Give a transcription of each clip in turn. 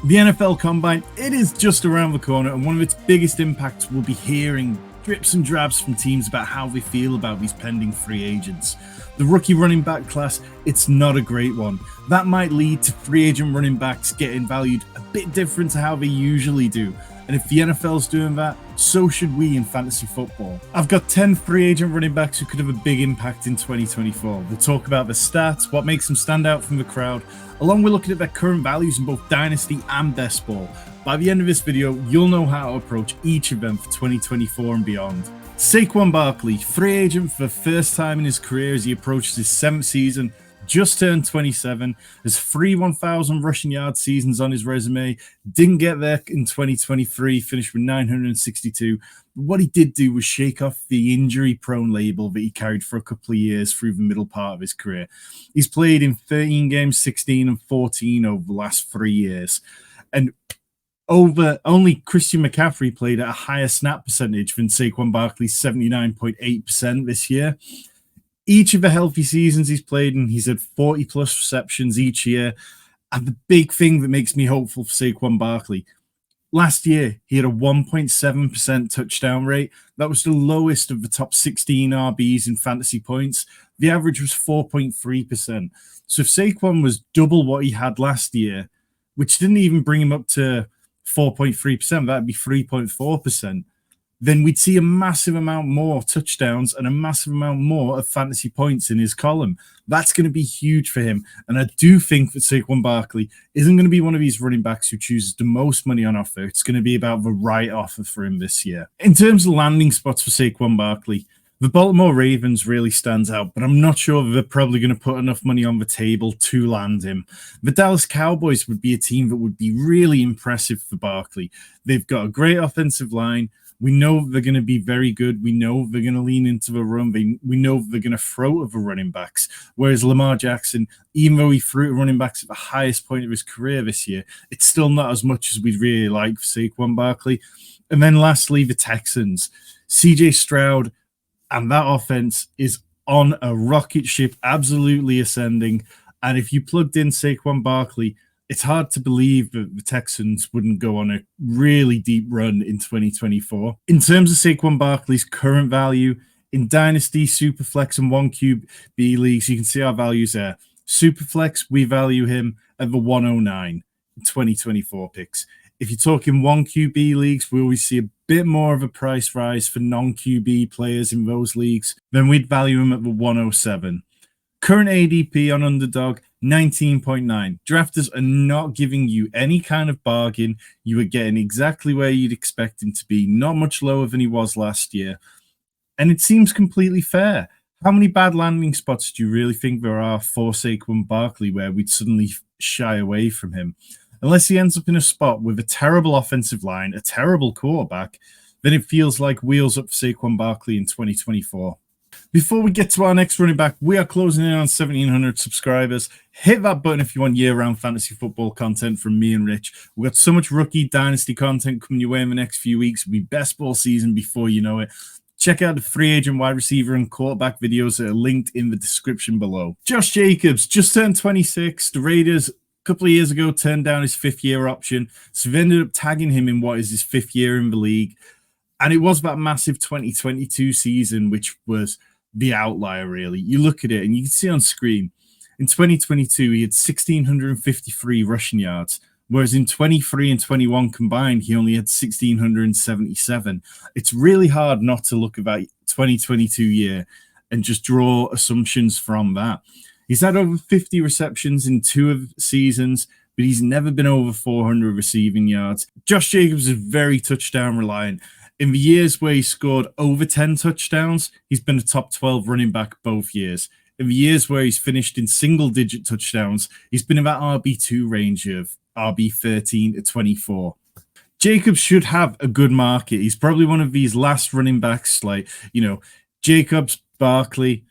The NFL Combine, it is just around the corner, and one of its biggest impacts will be hearing drips and drabs from teams about how they feel about these pending free agents. The rookie running back class, it's not a great one. That might lead to free agent running backs getting valued a bit different to how they usually do. And if the NFL's doing that, so should we in fantasy football. I've got 10 free agent running backs who could have a big impact in 2024. We'll talk about the stats, what makes them stand out from the crowd, along with looking at their current values in both Dynasty and Best Ball. By the end of this video, you'll know how to approach each of them for 2024 and beyond. Saquon Barkley, free agent for the first time in his career as he approaches his 7th season, just turned 27, has 3 1,000 rushing yard seasons on his resume, didn't get there in 2023, finished with 962. But what he did do was shake off the injury-prone label that he carried for a couple of years through the middle part of his career. He's played in 13 games, 16 and 14 over the last 3 years. And only Christian McCaffrey played at a higher snap percentage than Saquon Barkley's 79.8% this year. Each of the healthy seasons he's played in, he's had 40 plus receptions each year. And the big thing that makes me hopeful for Saquon Barkley, last year he had a 1.7% touchdown rate. That was the lowest of the top 16 RBs in fantasy points. The average was 4.3%. So if Saquon was double what he had last year, which didn't even bring him up to 4.3%, that'd be 3.4%. Then we'd see a massive amount more touchdowns and a massive amount more of fantasy points in his column. That's going to be huge for him. And I do think that Saquon Barkley isn't going to be one of these running backs who chooses the most money on offer. It's going to be about the right offer for him this year. In terms of landing spots for Saquon Barkley, the Baltimore Ravens really stands out, but I'm not sure they're probably going to put enough money on the table to land him. The Dallas Cowboys would be a team that would be really impressive for Barkley. They've got a great offensive line. We know they're going to be very good. We know they're going to lean into the run. We know they're going to throw to the running backs. Whereas Lamar Jackson, even though he threw to running backs at the highest point of his career this year, it's still not as much as we'd really like for Saquon Barkley. And then lastly, the Texans. CJ Stroud and that offense is on a rocket ship, absolutely ascending. And if you plugged in Saquon Barkley, it's hard to believe that the Texans wouldn't go on a really deep run in 2024. In terms of Saquon Barkley's current value, in Dynasty, Superflex, and 1QB leagues, you can see our values there. Superflex, we value him at the 109 in 2024 picks. If you're talking 1QB leagues, we always see a bit more of a price rise for non-QB players in those leagues. Then we'd value him at the 107. Current ADP on Underdog, 19.9. Drafters are not giving you any kind of bargain. You are getting exactly where you'd expect him to be, not much lower than he was last year. And it seems completely fair. How many bad landing spots do you really think there are for Saquon Barkley where we'd suddenly shy away from him? Unless he ends up in a spot with a terrible offensive line, a terrible quarterback, then it feels like wheels up for Saquon Barkley in 2024. Before we get to our next running back, we are closing in on 1,700 subscribers. Hit that button if you want year-round fantasy football content from me and Rich. We've got so much rookie dynasty content coming your way in the next few weeks. It'll be best ball season before you know it. Check out the free agent, wide receiver, and quarterback videos that are linked in the description below. Josh Jacobs just turned 26. The Raiders, a couple of years ago, turned down his 5th-year option. So they ended up tagging him in what is his 5th year in the league. And it was that massive 2022 season, which was the outlier, really. You look at it and you can see on screen, in 2022, he had 1,653 rushing yards, whereas in 23 and 21 combined, he only had 1,677. It's really hard not to look at that 2022 year and just draw assumptions from that. He's had over 50 receptions in 2 of seasons, but he's never been over 400 receiving yards. Josh Jacobs is very touchdown reliant. In the years where he scored over 10 touchdowns, he's been a top 12 running back both years. In the years where he's finished in single-digit touchdowns, he's been in that RB2 range of RB 13 to 24. Jacobs should have a good market. He's probably one of these last running backs, like, Jacobs, Barkley.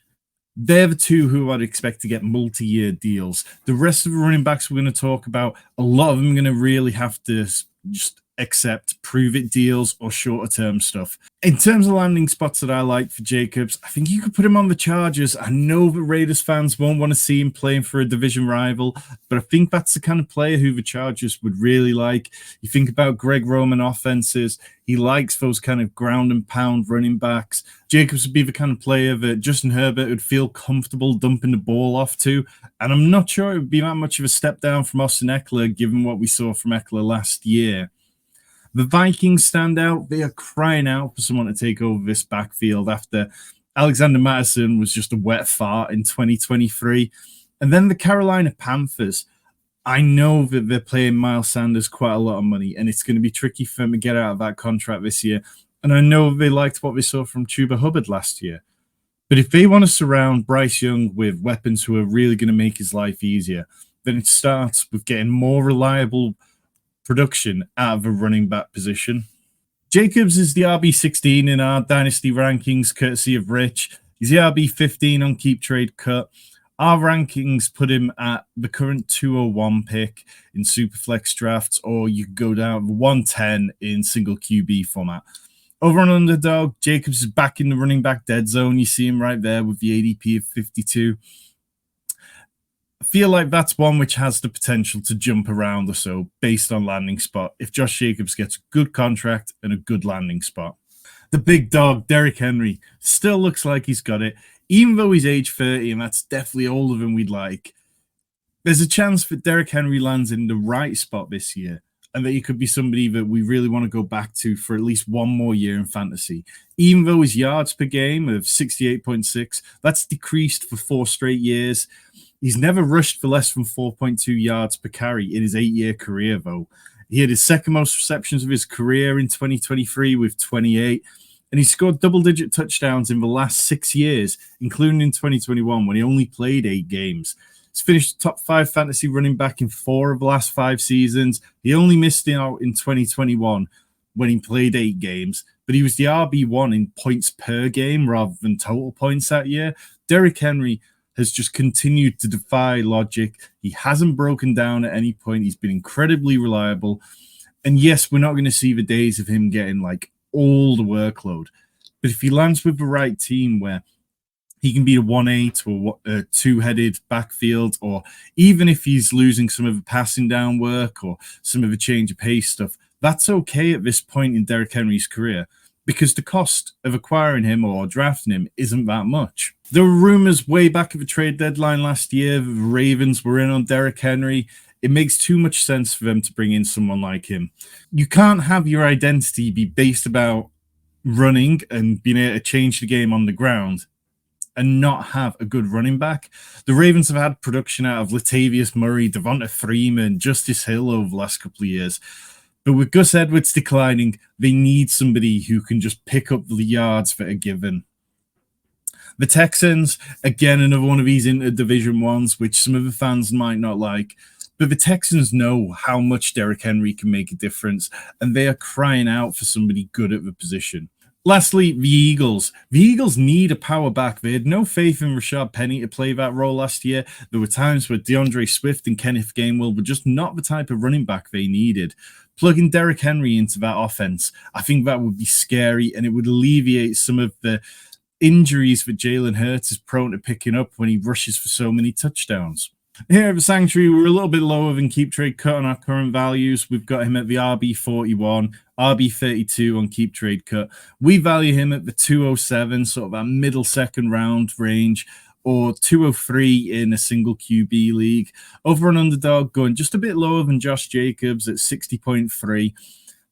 They're the two who I'd expect to get multi-year deals. The rest of the running backs we're going to talk about, a lot of them are going to really have to just accept prove-it deals or shorter-term stuff. In terms of landing spots that I like for Jacobs, I think you could put him on the Chargers. I know that Raiders fans won't want to see him playing for a division rival, but I think that's the kind of player who the Chargers would really like. You think about Greg Roman offenses, he likes those kind of ground and pound running backs. Jacobs would be the kind of player that Justin Herbert would feel comfortable dumping the ball off to, and I'm not sure it would be that much of a step down from Austin Ekeler, given what we saw from Ekeler last year. The Vikings stand out. They are crying out for someone to take over this backfield after Alexander Mattison was just a wet fart in 2023. And then the Carolina Panthers. I know that they're paying Miles Sanders quite a lot of money, and it's going to be tricky for them to get out of that contract this year. And I know they liked what they saw from Chuba Hubbard last year. But if they want to surround Bryce Young with weapons who are really going to make his life easier, then it starts with getting more reliable production out of a running back position. Jacobs is the RB16 in our Dynasty rankings, courtesy of Rich. He's the RB15 on Keep Trade Cut. Our rankings put him at the current 201 pick in Superflex drafts, or you could go down to 110 in single QB format. Over on Underdog, Jacobs is back in the running back dead zone. You see him right there with the ADP of 52. I feel like that's one which has the potential to jump around or so based on landing spot if Josh Jacobs gets a good contract and a good landing spot. The big dog, Derrick Henry, still looks like he's got it, even though he's age 30, and that's definitely older than we'd like. There's a chance that Derrick Henry lands in the right spot this year, and that he could be somebody that we really want to go back to for at least one more year in fantasy. Even though his yards per game of 68.6, that's decreased for 4 straight years. He's never rushed for less than 4.2 yards per carry in his 8-year career, though. He had his second most receptions of his career in 2023 with 28, and he scored double-digit touchdowns in the last 6 years, including in 2021 when he only played 8 games. He's finished top 5 fantasy running back in 4 of the last 5 seasons. He only missed out in 2021 when he played 8 games, but he was the RB1 in points per game rather than total points that year. Derrick Henry has just continued to defy logic. He hasn't broken down at any point. He's been incredibly reliable. And yes, we're not going to see the days of him getting like all the workload. But if he lands with the right team where he can be a 1A to a 2-headed backfield, or even if he's losing some of the passing down work or some of the change of pace stuff, that's okay at this point in Derrick Henry's career, because the cost of acquiring him or drafting him isn't that much. There were rumors way back at the trade deadline last year that the Ravens were in on Derrick Henry. It makes too much sense for them to bring in someone like him. You can't have your identity be based about running and being able to change the game on the ground and not have a good running back. The Ravens have had production out of Latavius Murray, Devonta Freeman, Justice Hill over the last couple of years. But with Gus Edwards declining, they need somebody who can just pick up the yards that are given. The Texans, again, another one of these inter-division ones, which some of the fans might not like. But the Texans know how much Derrick Henry can make a difference, and they are crying out for somebody good at the position. Lastly, the Eagles. The Eagles need a power back. They had no faith in Rashad Penny to play that role last year. There were times where DeAndre Swift and Kenneth Gainwell were just not the type of running back they needed. Plugging Derrick Henry into that offense, I think that would be scary, and it would alleviate some of the injuries that Jalen Hurts is prone to picking up when he rushes for so many touchdowns. Here at the Sanctuary, we're a little bit lower than Keep Trade Cut on our current values. We've got him at the RB41, RB32 on Keep Trade Cut. We value him at the 207, sort of that middle second round range, or 203 in a single QB league. Over on Underdog, going just a bit lower than Josh Jacobs at 60.3.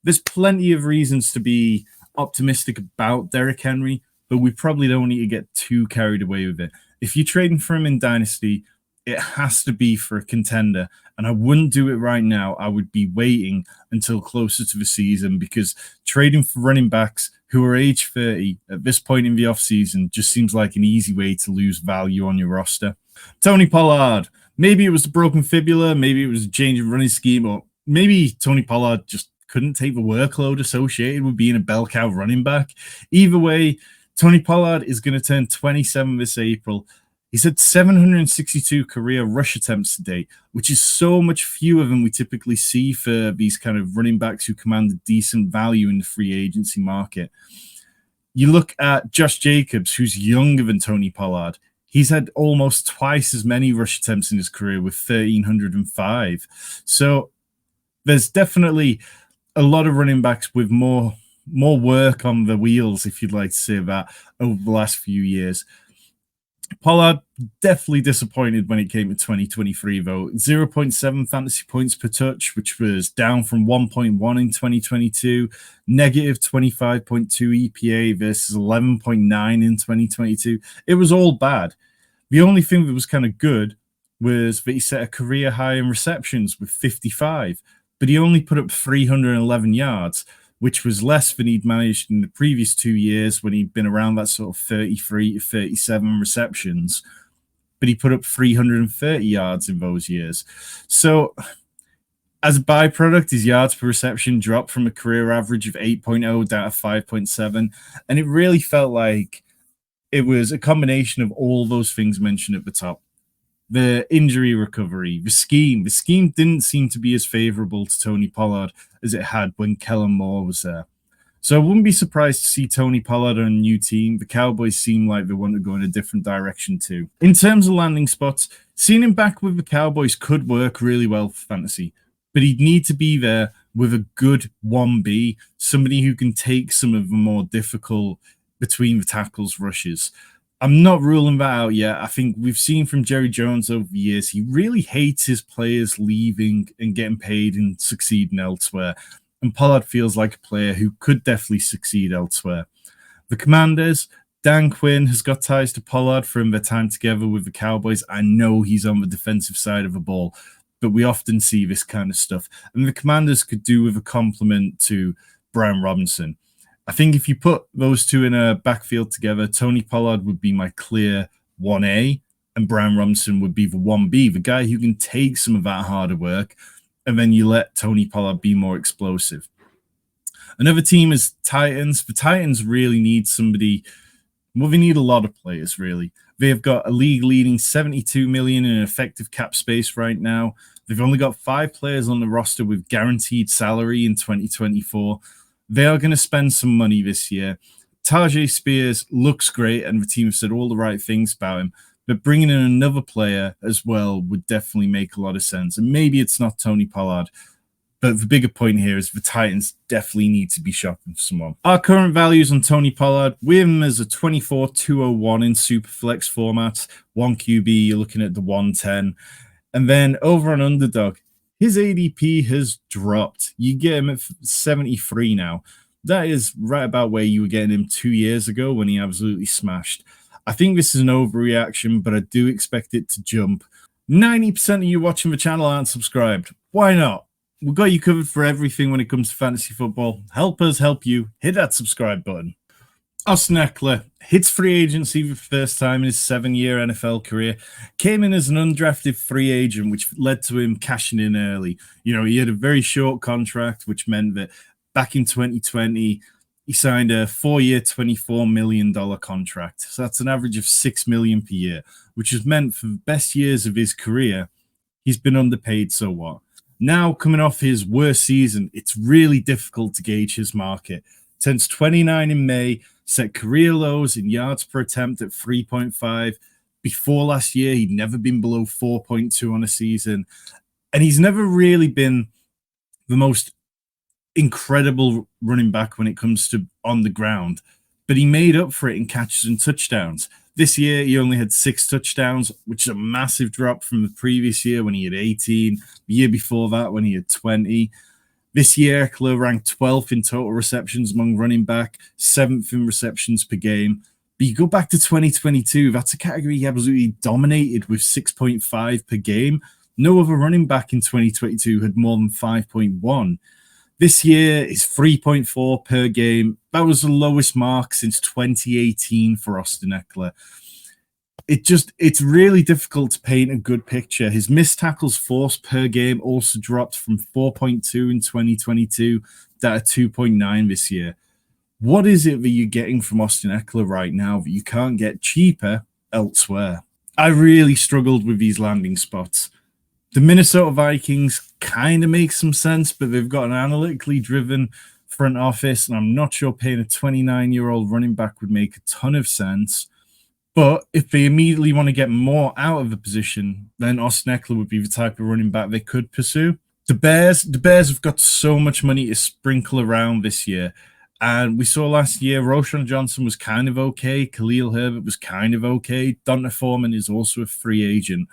There's plenty of reasons to be optimistic about Derrick Henry, but we probably don't need to get too carried away with it. If you're trading for him in Dynasty, it has to be for a contender, and I wouldn't do it right now. I would be waiting until closer to the season, because trading for running backs who are age 30 at this point in the offseason just seems like an easy way to lose value on your roster. Tony Pollard. Maybe it was the broken fibula, maybe it was a change of running scheme, or maybe Tony Pollard just couldn't take the workload associated with being a bell cow running back. Either way, Tony Pollard is going to turn 27 this April. He's had 762 career rush attempts to date, which is so much fewer than we typically see for these kind of running backs who command a decent value in the free agency market. You look at Josh Jacobs, who's younger than Tony Pollard. He's had almost twice as many rush attempts in his career with 1,305. So there's definitely a lot of running backs with more work on the wheels, if you'd like to say that, over the last few years. Pollard definitely disappointed when it came to 2023, though. 0.7 fantasy points per touch, which was down from 1.1 in 2022. Negative 25.2 EPA versus 11.9 in 2022. It was all bad. The only thing that was kind of good was that he set a career high in receptions with 55, but he only put up 311 yards, which was less than he'd managed in the previous 2 years when he'd been around that sort of 33 to 37 receptions. But he put up 330 yards in those years. So as a byproduct, his yards per reception dropped from a career average of 8.0 down to 5.7. And it really felt like it was a combination of all those things mentioned at the top. The injury recovery, the scheme. The scheme didn't seem to be as favorable to Tony Pollard as it had when Kellen Moore was there. So I wouldn't be surprised to see Tony Pollard on a new team. The Cowboys seem like they want to go in a different direction too. In terms of landing spots, seeing him back with the Cowboys could work really well for fantasy, but he'd need to be there with a good 1B, somebody who can take some of the more difficult between the tackles rushes. I'm not ruling that out yet. I think we've seen from Jerry Jones over the years, he really hates his players leaving and getting paid and succeeding elsewhere. And Pollard feels like a player who could definitely succeed elsewhere. The Commanders, Dan Quinn has got ties to Pollard from their time together with the Cowboys. I know he's on the defensive side of the ball, but we often see this kind of stuff. And the Commanders could do with a compliment to Brian Robinson. I think if you put those two in a backfield together, Tony Pollard would be my clear 1A, and Brian Robinson would be the 1B, the guy who can take some of that harder work, and then you let Tony Pollard be more explosive. Another team is Titans. The Titans really need somebody. Well, they need a lot of players, really. They've got a league-leading $72 million in effective cap space right now. They've only got 5 players on the roster with guaranteed salary in 2024. They are going to spend some money this year. Tajay Spears looks great, and the team have said all the right things about him. But bringing in another player as well would definitely make a lot of sense. And maybe it's not Tony Pollard. But the bigger point here is the Titans definitely need to be shopping for someone. Our current values on Tony Pollard, we have him as a 24,201 in Superflex formats. 1 QB, you're looking at the 110. And then over on Underdog, his ADP has dropped. You get him at 73 now. That is right about where you were getting him 2 years ago when he absolutely smashed. I think this is an overreaction, but I do expect it to jump. 90% of you watching the channel aren't subscribed. Why not? We've got you covered for everything when it comes to fantasy football. Help us help you. Hit that subscribe button. Austin Ekeler hits free agency for the first time in his 7-year NFL career. Came in as an undrafted free agent, which led to him cashing in early. You know, he had a very short contract, which meant that back in 2020, he signed a 4-year, $24 million contract. So that's an average of $6 million per year, which has meant for the best years of his career, he's been underpaid. So what? Now, coming off his worst season, it's really difficult to gauge his market. Turns 29 in May, set career lows in yards per attempt at 3.5. Before last year, he'd never been below 4.2 on a season. And he's never really been the most incredible running back when it comes to on the ground. But he made up for it in catches and touchdowns. This year, he only had 6 touchdowns, which is a massive drop from the previous year when he had 18. The year before that, when he had 20. This year, Ekeler ranked 12th in total receptions among running back, 7th in receptions per game. But you go back to 2022, that's a category he absolutely dominated with 6.5 per game. No other running back in 2022 had more than 5.1. This year is 3.4 per game. That was the lowest mark since 2018 for Austin Ekeler. It's really difficult to paint a good picture. His missed tackles forced per game also dropped from 4.2 in 2022 down to 2.9 this year. What is it that you're getting from Austin Ekeler right now that you can't get cheaper elsewhere? I really struggled with these landing spots. The Minnesota Vikings kind of make some sense, but they've got an analytically driven front office, and I'm not sure paying a 29-year-old running back would make a ton of sense. But if they immediately want to get more out of the position, then Austin Ekeler would be the type of running back they could pursue. The Bears have got so much money to sprinkle around this year. And we saw last year, Roshan Johnson was kind of okay. Khalil Herbert was kind of okay. Donta Foreman is also a free agent.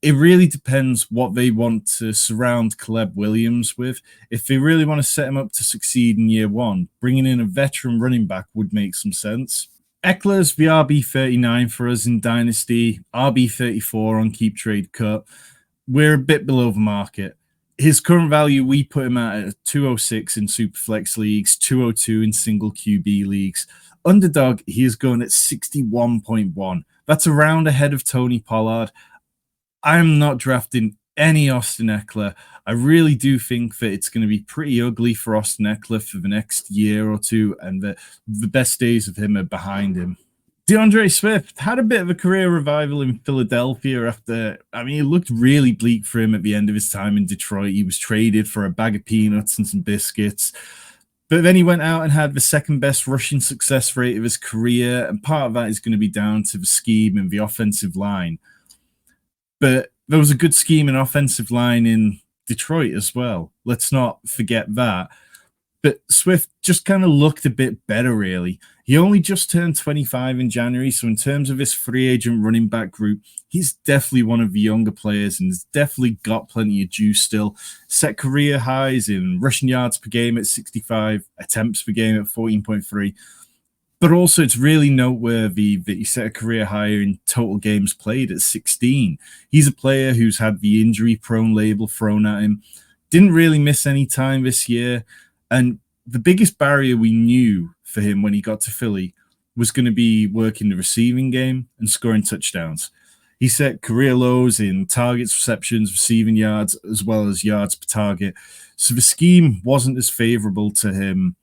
It really depends what they want to surround Caleb Williams with. If they really want to set him up to succeed in year one, bringing in a veteran running back would make some sense. Eckler's the RB39 for us in Dynasty, RB34 on Keep Trade Cut. We're a bit below the market. His current value, we put him at 206 in Superflex leagues, 202 in single QB leagues. Underdog, he is going at 61.1. That's around ahead of Tony Pollard. I'm not drafting any Austin Ekeler. I really do think that it's going to be pretty ugly for Austin Ekeler for the next year or two, and the best days of him are behind him. DeAndre Swift had a bit of a career revival in Philadelphia after, it looked really bleak for him at the end of his time in Detroit. He was traded for a bag of peanuts and some biscuits. But then he went out and had the second best rushing success rate of his career, and part of that is going to be down to the scheme and the offensive line. But there was a good scheme and offensive line in Detroit as well. Let's not forget that. But Swift just kind of looked a bit better, really. He only just turned 25 in January, so in terms of his free agent running back group, he's definitely one of the younger players and has definitely got plenty of juice still. Set career highs in rushing yards per game at 65, attempts per game at 14.3. But also, it's really noteworthy that he set a career high in total games played at 16. He's a player who's had the injury-prone label thrown at him, didn't really miss any time this year, and the biggest barrier we knew for him when he got to Philly was going to be working the receiving game and scoring touchdowns. He set career lows in targets, receptions, receiving yards, as well as yards per target. So the scheme wasn't as favorable to him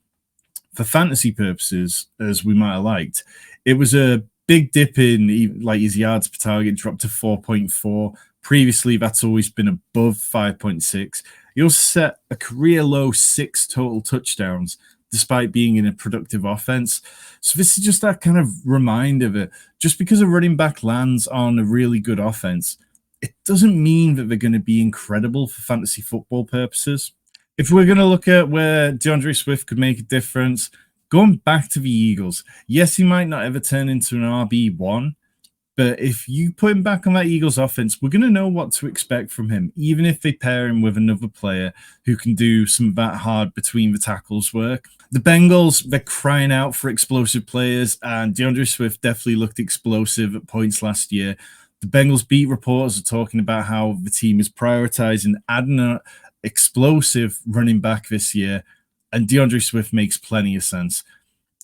for fantasy purposes as we might have liked. It was a big dip in like his yards per target dropped to 4.4. Previously, that's always been above 5.6. He also set a career low 6 total touchdowns despite being in a productive offense. So this is just that kind of reminder that just because a running back lands on a really good offense, it doesn't mean that they're going to be incredible for fantasy football purposes. If we're going to look at where DeAndre Swift could make a difference, going back to the Eagles, yes, he might not ever turn into an RB1, but if you put him back on that Eagles offense, we're going to know what to expect from him, even if they pair him with another player who can do some of that hard between the tackles work. The Bengals, they're crying out for explosive players, and DeAndre Swift definitely looked explosive at points last year. The Bengals beat reporters are talking about how the team is prioritizing adding an explosive running back this year, and DeAndre Swift makes plenty of sense.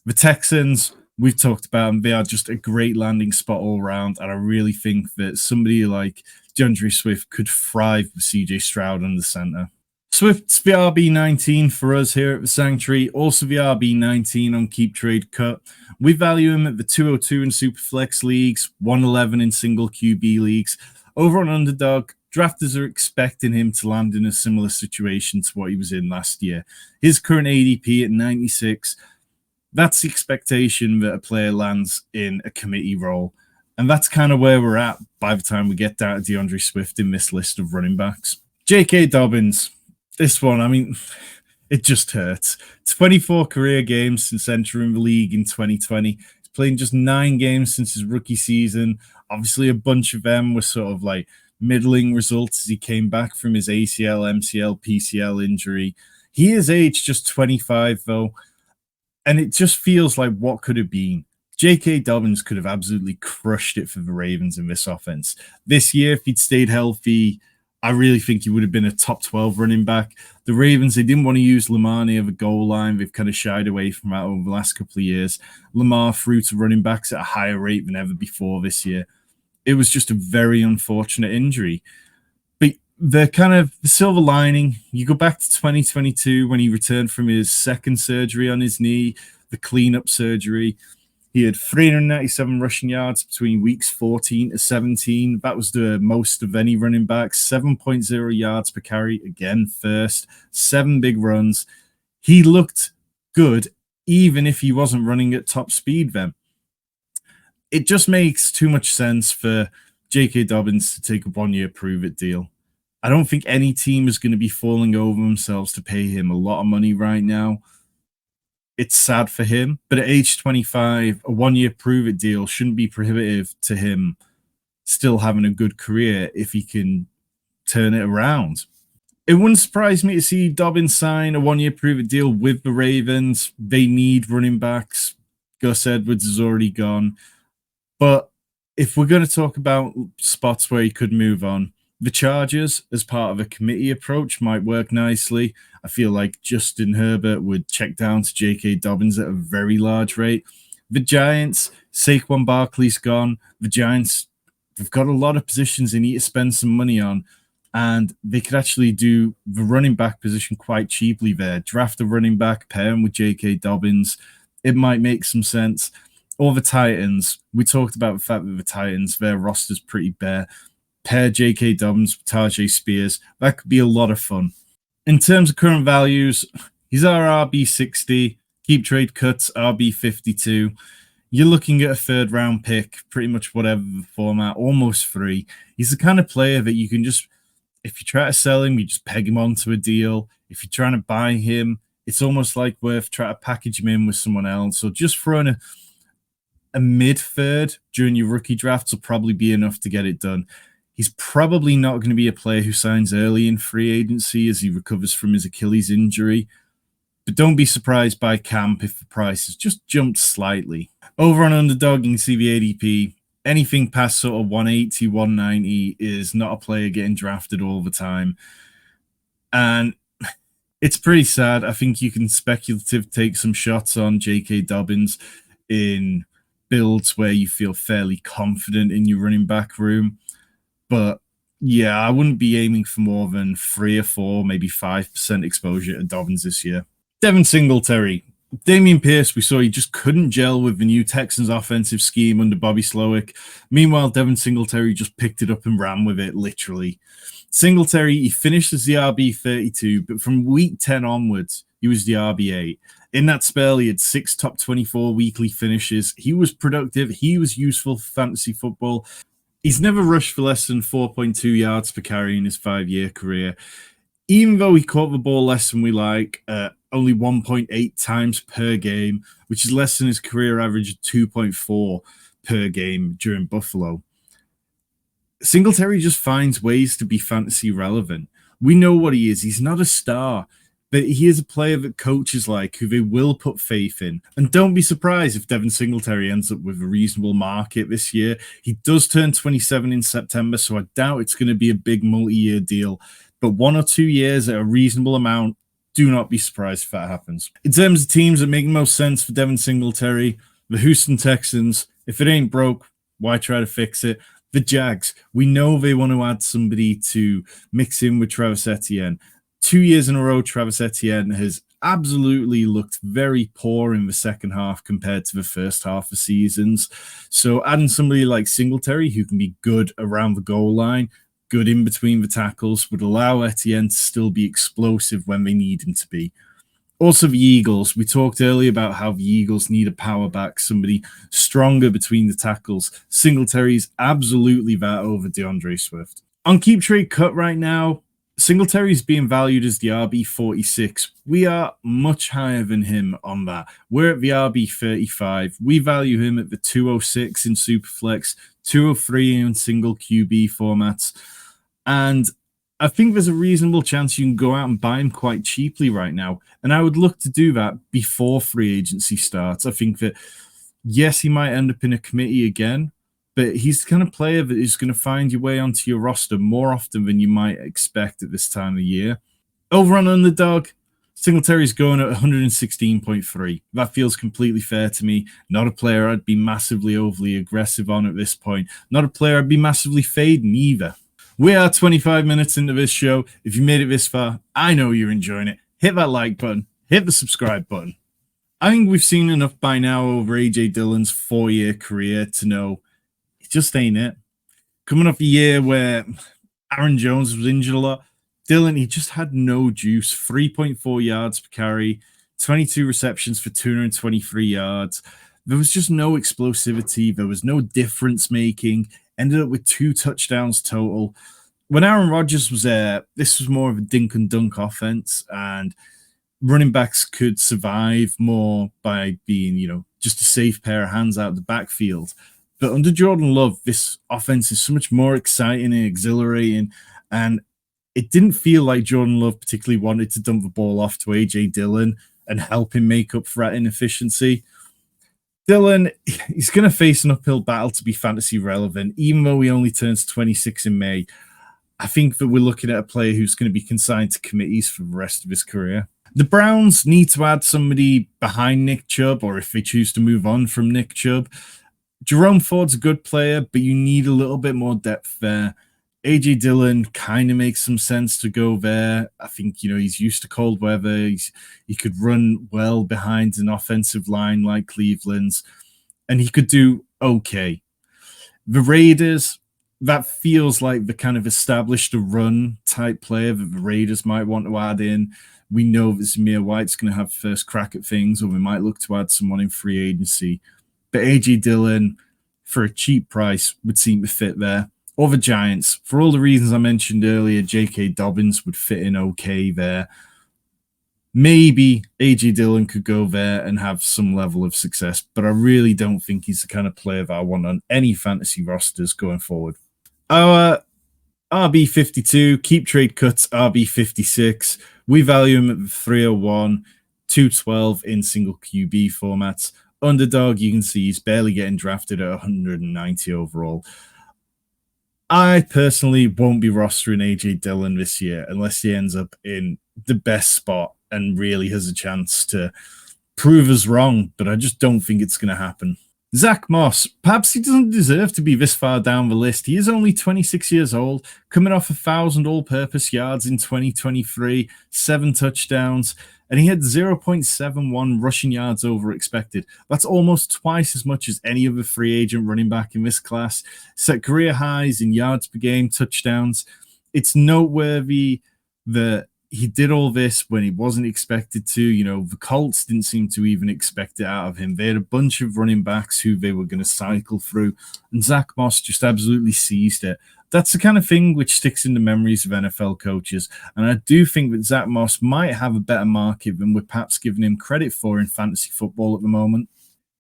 The Texans, we've talked about them. They are just a great landing spot all around, and I really think that somebody like DeAndre Swift could thrive with CJ Stroud in the center. Swift's the RB19 for us here at the Sanctuary, also the RB19 on Keep Trade Cut. We value him at the 202 in Superflex leagues, 111 in single QB leagues. Over on Underdog, drafters are expecting him to land in a similar situation to what he was in last year. His current ADP at 96, that's the expectation that a player lands in a committee role. And that's kind of where we're at by the time we get down to DeAndre Swift in this list of running backs. J.K. Dobbins, this one, it just hurts. 24 career games since entering the league in 2020. He's played just 9 games since his rookie season. Obviously, a bunch of them were sort of like middling results as he came back from his ACL, MCL, PCL injury. He is aged just 25, though. And it just feels like what could have been. J.K. Dobbins could have absolutely crushed it for the Ravens in this offense. This year, if he'd stayed healthy, I really think he would have been a top 12 running back. The Ravens, they didn't want to use Lamar near the goal line. They've kind of shied away from that over the last couple of years. Lamar threw to running backs at a higher rate than ever before this year. It was just a very unfortunate injury. But the silver lining, you go back to 2022 when he returned from his second surgery on his knee, the cleanup surgery. He had 397 rushing yards between weeks 14 to 17. That was the most of any running back. 7.0 yards per carry, again, first. 7 big runs. He looked good, even if he wasn't running at top speed then. It just makes too much sense for J.K. Dobbins to take a 1-year prove-it deal. I don't think any team is going to be falling over themselves to pay him a lot of money right now. It's sad for him, but at age 25, a 1-year prove-it deal shouldn't be prohibitive to him still having a good career if he can turn it around. It wouldn't surprise me to see Dobbins sign a 1-year prove-it deal with the Ravens. They need running backs. Gus Edwards is already gone. But if we're going to talk about spots where he could move on, the Chargers, as part of a committee approach, might work nicely. I feel like Justin Herbert would check down to J.K. Dobbins at a very large rate. The Giants, Saquon Barkley's gone. The Giants, they've got a lot of positions they need to spend some money on, and they could actually do the running back position quite cheaply there. Draft a running back, pair him with J.K. Dobbins. It might make some sense. Or the Titans. We talked about the fact that the Titans, their roster's pretty bare. Pair J.K. Dobbins with Tajay Spears. That could be a lot of fun. In terms of current values, he's our RB60. Keep trade cuts, RB52. You're looking at a 3rd-round pick, pretty much whatever the format, almost free. He's the kind of player that you can just, if you try to sell him, you just peg him onto a deal. If you're trying to buy him, it's almost like worth trying to package him in with someone else. So just throwing a mid-third during your rookie drafts will probably be enough to get it done. He's probably not going to be a player who signs early in free agency as he recovers from his Achilles injury. But don't be surprised by camp if the price has just jumped slightly. Over on Underdog, you can see the ADP. Anything past sort of 180, 190 is not a player getting drafted all the time. And it's pretty sad. I think you can speculative take some shots on J.K. Dobbins in builds where you feel fairly confident in your running back room. But yeah, I wouldn't be aiming for more than 3 or 4, maybe 5% exposure to Dobbins this year. Devin Singletary. Dameon Pierce, we saw he just couldn't gel with the new Texans offensive scheme under Bobby Slowick. Meanwhile, Devin Singletary just picked it up and ran with it, literally. Singletary, he finished as the RB32, but from week 10 onwards, he was the RB8. In that spell, he had 6 top 24 weekly finishes. He was productive. He was useful for fantasy football. He's never rushed for less than 4.2 yards per carry in his 5-year career. Even though he caught the ball less than we like, only 1.8 times per game, which is less than his career average of 2.4 per game during Buffalo. Singletary just finds ways to be fantasy relevant. We know what he is. He's not a star, but he is a player that coaches like, who they will put faith in. And don't be surprised if Devin Singletary ends up with a reasonable market this year. He does turn 27 in September, so I doubt it's going to be a big multi-year deal. But 1 or 2 years at a reasonable amount, do not be surprised if that happens. In terms of teams that make the most sense for Devin Singletary, the Houston Texans, if it ain't broke, why try to fix it? The Jags, we know they want to add somebody to mix in with Travis Etienne. 2 years in a row, Travis Etienne has absolutely looked very poor in the second half compared to the first half of seasons. So adding somebody like Singletary, who can be good around the goal line, good in between the tackles, would allow Etienne to still be explosive when they need him to be. Also, the Eagles. We talked earlier about how the Eagles need a power back, somebody stronger between the tackles. Singletary's absolutely that over DeAndre Swift. On Keep Trade Cut right now, Singletary's being valued as the RB46. We are much higher than him on that. We're at the RB35. We value him at the 206 in Superflex, 203 in single QB formats. And I think there's a reasonable chance you can go out and buy him quite cheaply right now. And I would look to do that before free agency starts. I think that, yes, he might end up in a committee again, but he's the kind of player that is going to find your way onto your roster more often than you might expect at this time of year. Over on Underdog, Singletary's going at 116.3. That feels completely fair to me. Not a player I'd be massively overly aggressive on at this point. Not a player I'd be massively fading either. We are 25 minutes into this show. If you made it this far, I know you're enjoying it. Hit that like button. Hit the subscribe button. I think we've seen enough by now over AJ Dillon's 4-year career to know it just ain't it. Coming off a year where Aaron Jones was injured a lot, Dillon, he just had no juice. 3.4 yards per carry, 22 receptions for 223 yards. There was just no explosivity. There was no difference making. Ended up with 2 touchdowns total. When Aaron Rodgers was there, this was more of a dink and dunk offense, and running backs could survive more by being, just a safe pair of hands out of the backfield. But under Jordan Love, this offense is so much more exciting and exhilarating. And it didn't feel like Jordan Love particularly wanted to dump the ball off to AJ Dillon and help him make up for that inefficiency. Dillon, he's going to face an uphill battle to be fantasy relevant, even though he only turns 26 in May. I think that we're looking at a player who's going to be consigned to committees for the rest of his career. The Browns need to add somebody behind Nick Chubb, or if they choose to move on from Nick Chubb. Jerome Ford's a good player, but you need a little bit more depth there. AJ Dillon kind of makes some sense to go there. I think, he's used to cold weather. He could run well behind an offensive line like Cleveland's, and he could do okay. The Raiders, that feels like the kind of established a run type player that the Raiders might want to add in. We know that Zamir White's going to have first crack at things, or we might look to add someone in free agency. But AJ Dillon, for a cheap price, would seem to fit there. Or the Giants, for all the reasons I mentioned earlier, J.K. Dobbins would fit in okay there. Maybe AJ Dillon could go there and have some level of success, but I really don't think he's the kind of player that I want on any fantasy rosters going forward. Our RB52, keep trade cuts, RB56. We value him at 301, 212 in single QB formats. Underdog, you can see he's barely getting drafted at 190 overall. I personally won't be rostering AJ Dillon this year unless he ends up in the best spot and really has a chance to prove us wrong, but I just don't think it's going to happen. Zack Moss, perhaps he doesn't deserve to be this far down the list. He is only 26 years old, coming off 1,000 all-purpose yards in 2023, 7 touchdowns, and he had 0.71 rushing yards over expected. That's almost twice as much as any other free agent running back in this class. Set career highs in yards per game, touchdowns. It's noteworthy that he did all this when he wasn't expected to. The Colts didn't seem to even expect it out of him. They had a bunch of running backs who they were going to cycle through, and Zack Moss just absolutely seized it. That's the kind of thing which sticks in the memories of NFL coaches, and I do think that Zack Moss might have a better market than we're perhaps giving him credit for in fantasy football at the moment.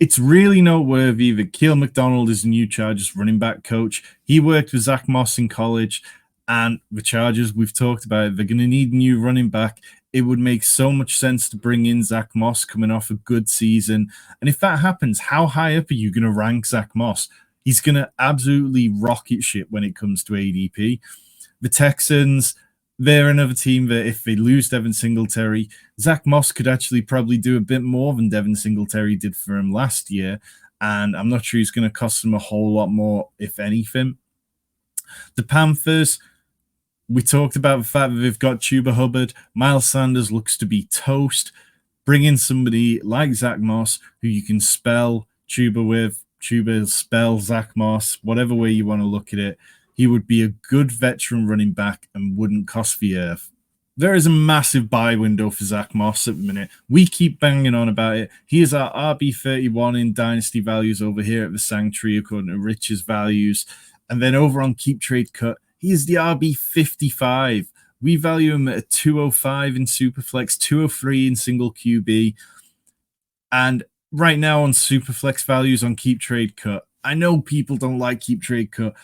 It's really noteworthy that Keel McDonald is the new Chargers running back coach. He worked with Zack Moss in college, and the Chargers, we've talked about it, they're going to need a new running back. It would make so much sense to bring in Zack Moss coming off a good season. And if that happens, how high up are you going to rank Zack Moss? He's going to absolutely rocket ship when it comes to ADP. The Texans, they're another team that if they lose Devin Singletary, Zack Moss could actually probably do a bit more than Devin Singletary did for him last year. And I'm not sure he's going to cost them a whole lot more, if anything. The Panthers, we talked about the fact that they've got Chuba Hubbard. Miles Sanders looks to be toast. Bring in somebody like Zack Moss, who you can spell Chuba with. Chuba spell Zack Moss, whatever way you want to look at it. He would be a good veteran running back and wouldn't cost the earth. There is a massive buy window for Zack Moss at the minute. We keep banging on about it. He is our RB31 in Dynasty values over here at the Sanctuary, according to Rich's values. And then over on Keep Trade Cut, he is the RB55. We value him at a 205 in Superflex, 203 in single QB. And right now on Superflex values on Keep Trade Cut, I know people don't like Keep Trade Cut,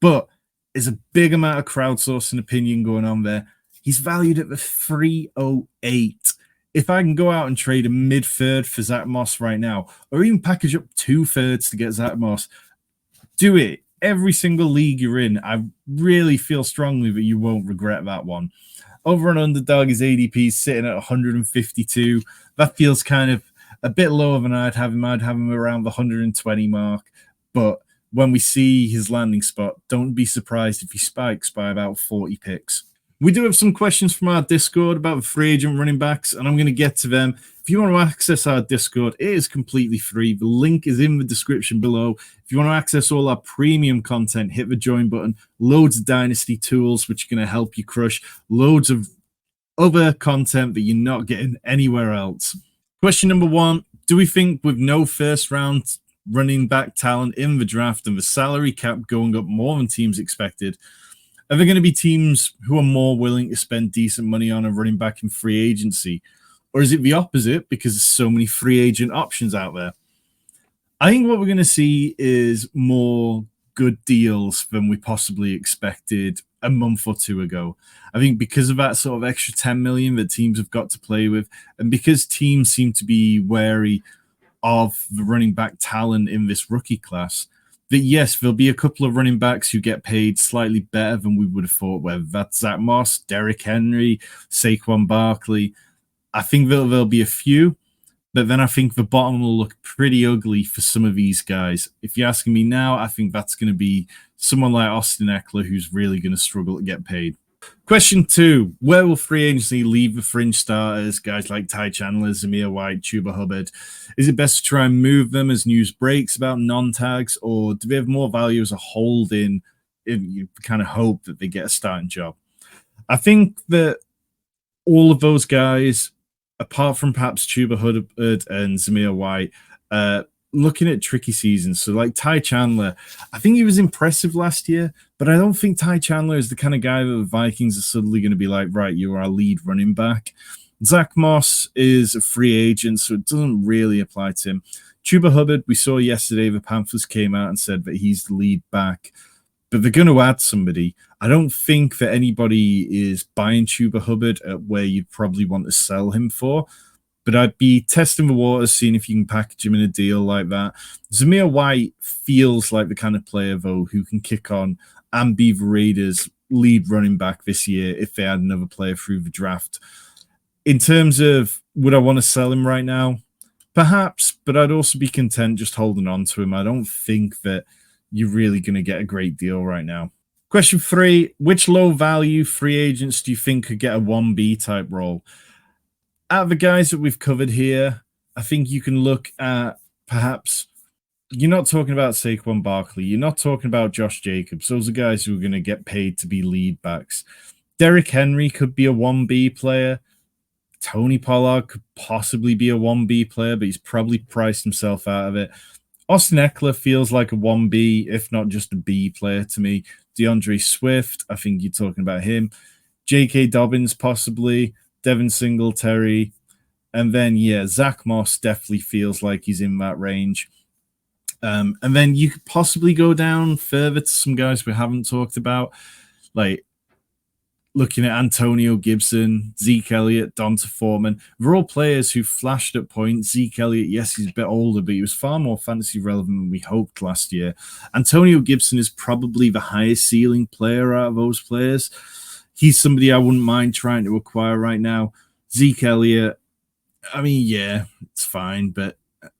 but there's a big amount of crowdsourcing opinion going on there. He's valued at the 308. If I can go out and trade a mid-third for Zack Moss right now, or even package up 2/3 to get Zack Moss, do it. Every single league you're in, I really feel strongly that you won't regret that one. Over on Underdog, his ADP is sitting at 152. That feels kind of a bit lower than I'd have him. I'd have him around the 120 mark. But when we see his landing spot, don't be surprised if he spikes by about 40 picks. We do have some questions from our Discord about the free agent running backs, and I'm going to get to them. If you want to access our Discord, it is completely free. The link is in the description below. If you want to access all our premium content, hit the join button. Loads of Dynasty tools, which are going to help you crush loads of other content that you're not getting anywhere else. Question number 1. Do we think with no first round running back talent in the draft and the salary cap going up more than teams expected, are there going to be teams who are more willing to spend decent money on a running back in free agency? Or is it the opposite because there's so many free agent options out there? I think what we're going to see is more good deals than we possibly expected a month or two ago. I think because of that sort of extra 10 million that teams have got to play with, and because teams seem to be wary of the running back talent in this rookie class, that yes, there'll be a couple of running backs who get paid slightly better than we would have thought, whether that's Zack Moss, Derrick Henry, Saquon Barkley. I think there'll be a few, but then I think the bottom will look pretty ugly for some of these guys. If you're asking me now, I think that's going to be someone like Austin Ekeler who's really going to struggle to get paid. Question 2, where will free agency leave the fringe starters, guys like Ty Chandler, Zamir White, Chuba Hubbard? Is it best to try and move them as news breaks about non-tags, or do they have more value as a hold in you kind of hope that they get a starting job? I think that all of those guys, apart from perhaps Chuba Hubbard and Zamir White, looking at tricky seasons. So like Ty Chandler, I think he was impressive last year, but I don't think Ty Chandler is the kind of guy that the Vikings are suddenly going to be like, right, you're our lead running back. Zack Moss is a free agent, so it doesn't really apply to him. Chuba Hubbard, we saw yesterday, the Panthers came out and said that he's the lead back, but they're going to add somebody. I don't think that anybody is buying Chuba Hubbard at where you'd probably want to sell him for. But I'd be testing the waters, seeing if you can package him in a deal like that. Zamir White feels like the kind of player, though, who can kick on and be the Raiders' lead running back this year if they had another player through the draft. In terms of would I want to sell him right now? Perhaps, but I'd also be content just holding on to him. I don't think that you're really going to get a great deal right now. Question 3, which low-value free agents do you think could get a 1B type role? Out of the guys that we've covered here, I think you can look at perhaps, you're not talking about Saquon Barkley. You're not talking about Josh Jacobs. Those are guys who are going to get paid to be lead backs. Derrick Henry could be a 1B player. Tony Pollard could possibly be a 1B player, but he's probably priced himself out of it. Austin Ekeler feels like a 1B, if not just a B player to me. DeAndre Swift, I think you're talking about him. J.K. Dobbins, possibly. Devin Singletary. And then, yeah, Zack Moss definitely feels like he's in that range. And then you could possibly go down further to some guys we haven't talked about, like looking at Antonio Gibson, Zeke Elliott, Donta Foreman. They're all players who flashed at points. Zeke Elliott, yes, he's a bit older, but he was far more fantasy relevant than we hoped last year. Antonio Gibson is probably the highest ceiling player out of those players. He's somebody I wouldn't mind trying to acquire right now. Zeke Elliott, I mean, yeah, it's fine, but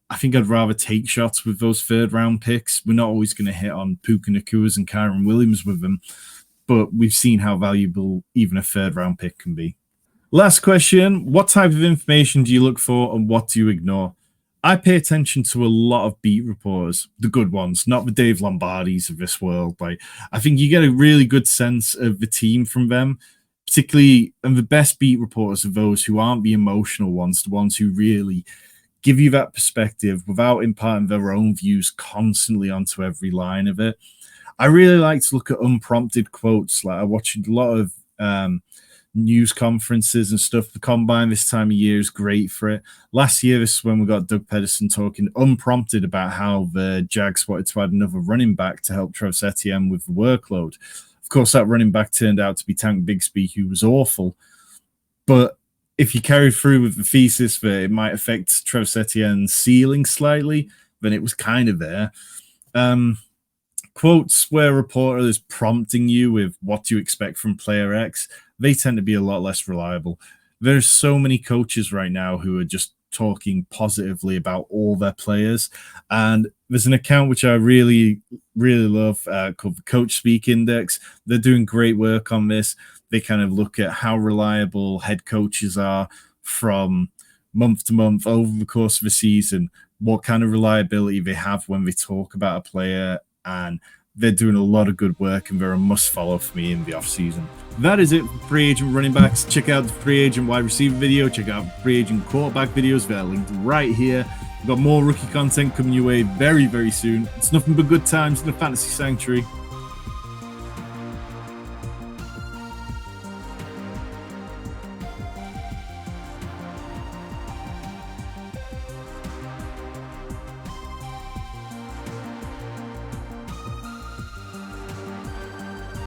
I think I'd rather take shots with those third-round picks. We're not always going to hit on Puka Nakuas and Kyron Williams with them, but we've seen how valuable even a third-round pick can be. Last question, what type of information do you look for and what do you ignore? I pay attention to a lot of beat reporters, the good ones, not the Dave Lombardis of this world. Like, I think you get a really good sense of the team from them, particularly, and the best beat reporters are those who aren't the emotional ones, the ones who really give you that perspective without imparting their own views constantly onto every line of it. I really like to look at unprompted quotes. Like, I watch a lot of news conferences and stuff. The combine this time of year is great for it. Last year, this is when we got Doug Pederson talking unprompted about how the Jags wanted to add another running back to help Travis Etienne with the workload. Of course, that running back turned out to be Tank Bigsby, who was awful. But if you carried through with the thesis that it might affect Travis Etienne's ceiling slightly, then it was kind of there. Quotes where a reporter is prompting you with what you expect from player X, they tend to be a lot less reliable. There's so many coaches right now who are just talking positively about all their players. And there's an account which I really, really love called the Coach Speak Index. They're doing great work on this. They kind of look at how reliable head coaches are from month to month over the course of a season, what kind of reliability they have when they talk about a player, and they're doing a lot of good work, and they're a must follow for me in the offseason. That is it for free agent running backs. Check out the free agent wide receiver video. Check out free agent quarterback videos. They're linked right here. We've got more rookie content coming your way very, very soon. It's nothing but good times in the Fantasy Sanctuary.